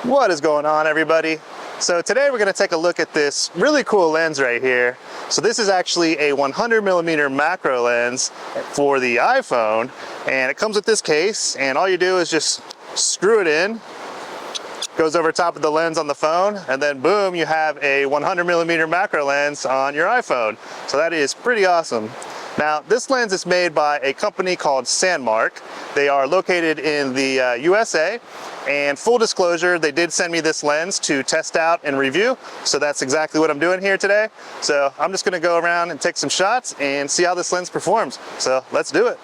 What is going on, everybody? So today we're going to take a look at this really cool lens right here. So this is actually a 100mm macro lens for the iPhone, and it comes with this case, and all you do is just screw it in, goes over top of the lens on the phone, and then boom, you have a 100mm macro lens on your iPhone. So that is pretty awesome. Now, this lens is made by a company called Sandmarc. They are located in the USA, and full disclosure, they did send me this lens to test out and review, so that's exactly what I'm doing here today. So I'm just gonna go around and take some shots and see how this lens performs. So let's do it.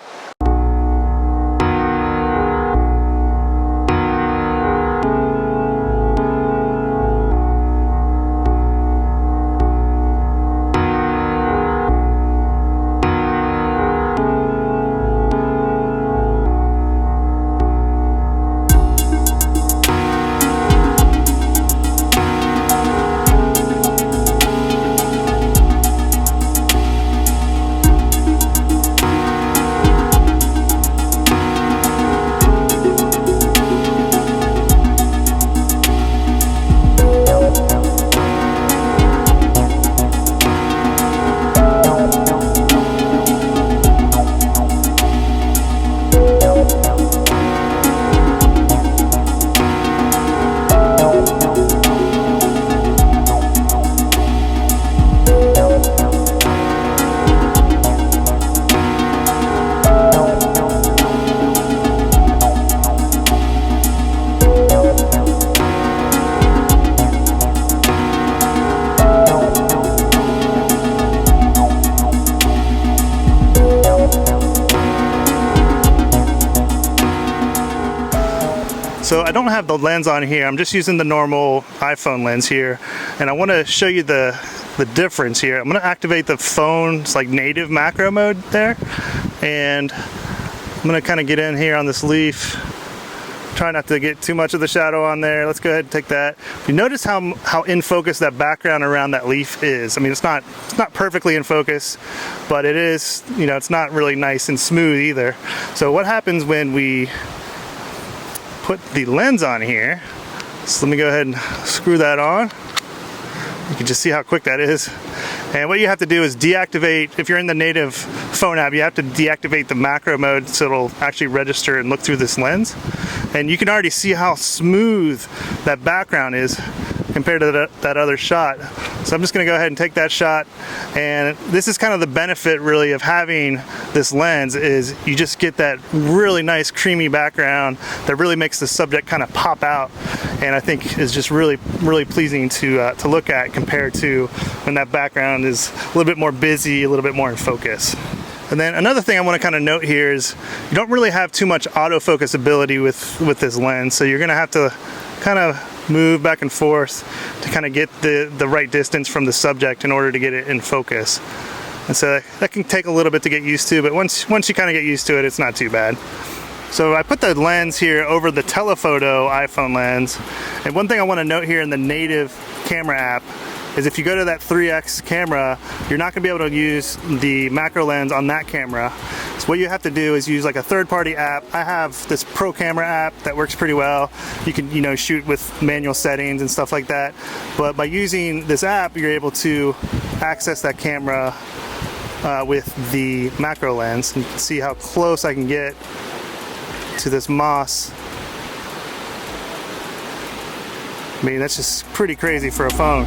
So I don't have the lens on here, I'm just using the normal iPhone lens here, and I want to show you the difference here. I'm going to activate the phone's like native macro mode there, and I'm going to kind of get in here on this leaf. Try not to get too much of the shadow on there. Let's go ahead and take that. You notice how in focus that background around that leaf is. I mean, it's not perfectly in focus, but it is, you know, it's not really nice and smooth either. So what happens when we put the lens on here? So let me go ahead and screw that on. You can just see how quick that is. And what you have to do is deactivate, if you're in the native phone app, you have to deactivate the macro mode so it'll actually register and look through this lens. And you can already see how smooth that background is compared to that other shot. So I'm just gonna go ahead and take that shot, and this is kind of the benefit really of having this lens, is you just get that really nice creamy background that really makes the subject kind of pop out, and I think is just really pleasing to look at compared to when that background is a little bit more busy, a little bit more in focus. And then another thing I want to kind of note here is you don't really have too much autofocus ability with this lens, so you're gonna have to kind of move back and forth to kind of get the right distance from the subject in order to get it in focus. And so that can take a little bit to get used to, but once you kind of get used to it, it's not too bad. So I put the lens here over the telephoto iPhone lens, and one thing I want to note here in the native camera app is if you go to that 3x camera, you're not going to be able to use the macro lens on that camera. So what you have to do is use like a third-party app. I have this Pro Camera app that works pretty well. You can, you know, shoot with manual settings and stuff like that. But by using this app, you're able to access that camera with the macro lens. And you can see how close I can get to this moss. I mean, that's just pretty crazy for a phone.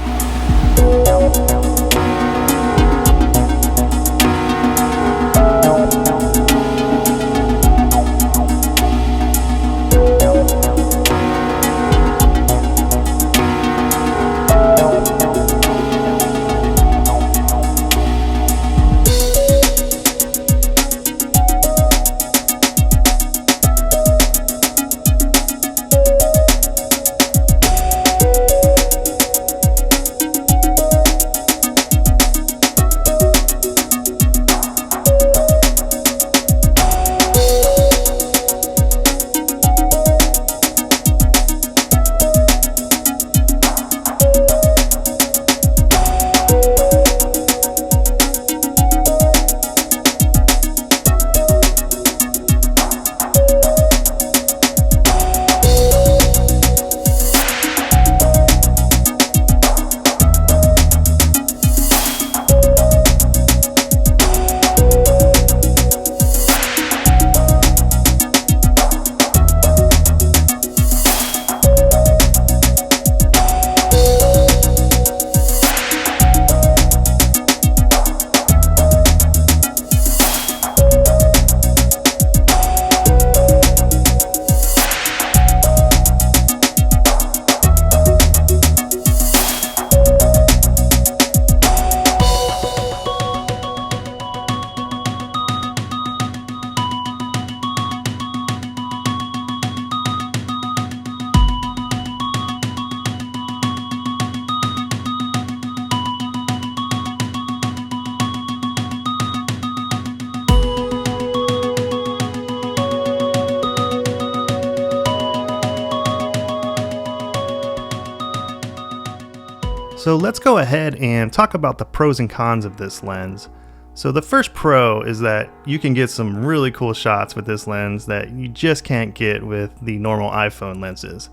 So let's go ahead and talk about the pros and cons of this lens. So the first pro is that you can get some really cool shots with this lens that you just can't get with the normal iPhone lenses.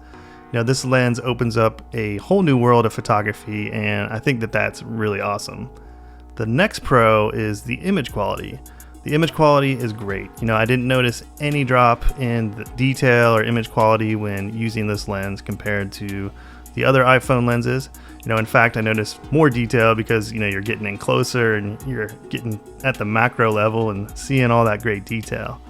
You know, this lens opens up a whole new world of photography, and I think that that's really awesome. The next pro is the image quality. The image quality is great. You know, I didn't notice any drop in the detail or image quality when using this lens compared to the other iPhone lenses. You know, in fact, I noticed more detail because, you know, you're getting in closer and you're getting at the macro level and seeing all that great detail.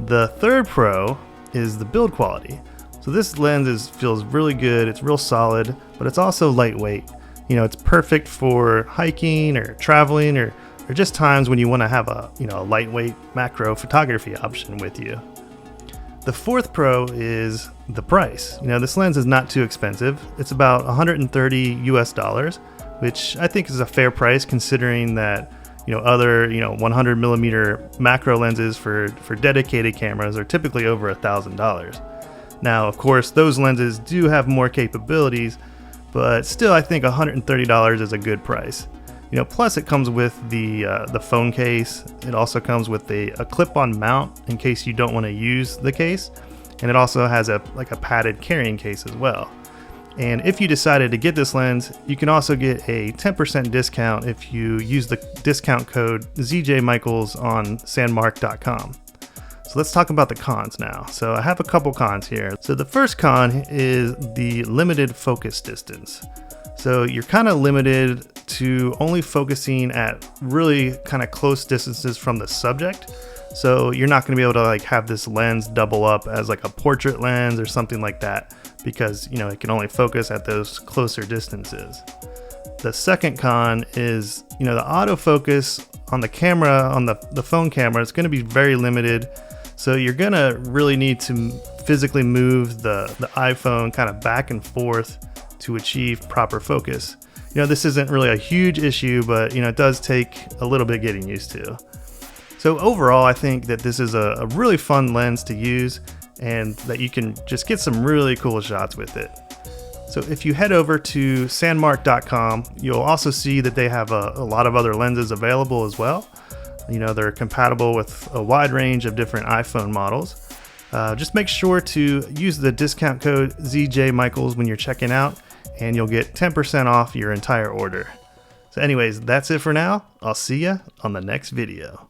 The third pro is the build quality. So this lens feels really good, it's real solid, but it's also lightweight. You know, it's perfect for hiking or traveling or just times when you want to have a lightweight macro photography option with you. The fourth pro is the price. You know, this lens is not too expensive. It's about $130 US, which I think is a fair price considering that, you know, other 100 millimeter macro lenses for dedicated cameras are typically over $1,000. Now, of course, those lenses do have more capabilities, but still I think $130 is a good price. You know, plus it comes with the phone case. It also comes with a clip-on mount in case you don't want to use the case, and it also has a padded carrying case as well. And if you decided to get this lens, you can also get a 10% discount if you use the discount code ZJMichaels on Sandmarc.com. So let's talk about the cons now. So I have a couple cons here. So the first con is the limited focus distance. So you're kind of limited to only focusing at really kind of close distances from the subject. So you're not going to be able to have this lens double up as like a portrait lens or something like that because, you know, it can only focus at those closer distances. The second con is, you know, the autofocus on the camera, on the phone camera, it's going to be very limited. So you're going to really need to physically move the iPhone kind of back and forth to achieve proper focus. You know, this isn't really a huge issue, but, you know, it does take a little bit getting used to. So overall, I think that this is a really fun lens to use and that you can just get some really cool shots with it. So if you head over to Sandmarc.com, you'll also see that they have a lot of other lenses available as well. You know, they're compatible with a wide range of different iPhone models. Just make sure to use the discount code ZJMichaels when you're checking out, and you'll get 10% off your entire order. So anyways, that's it for now. I'll see ya on the next video.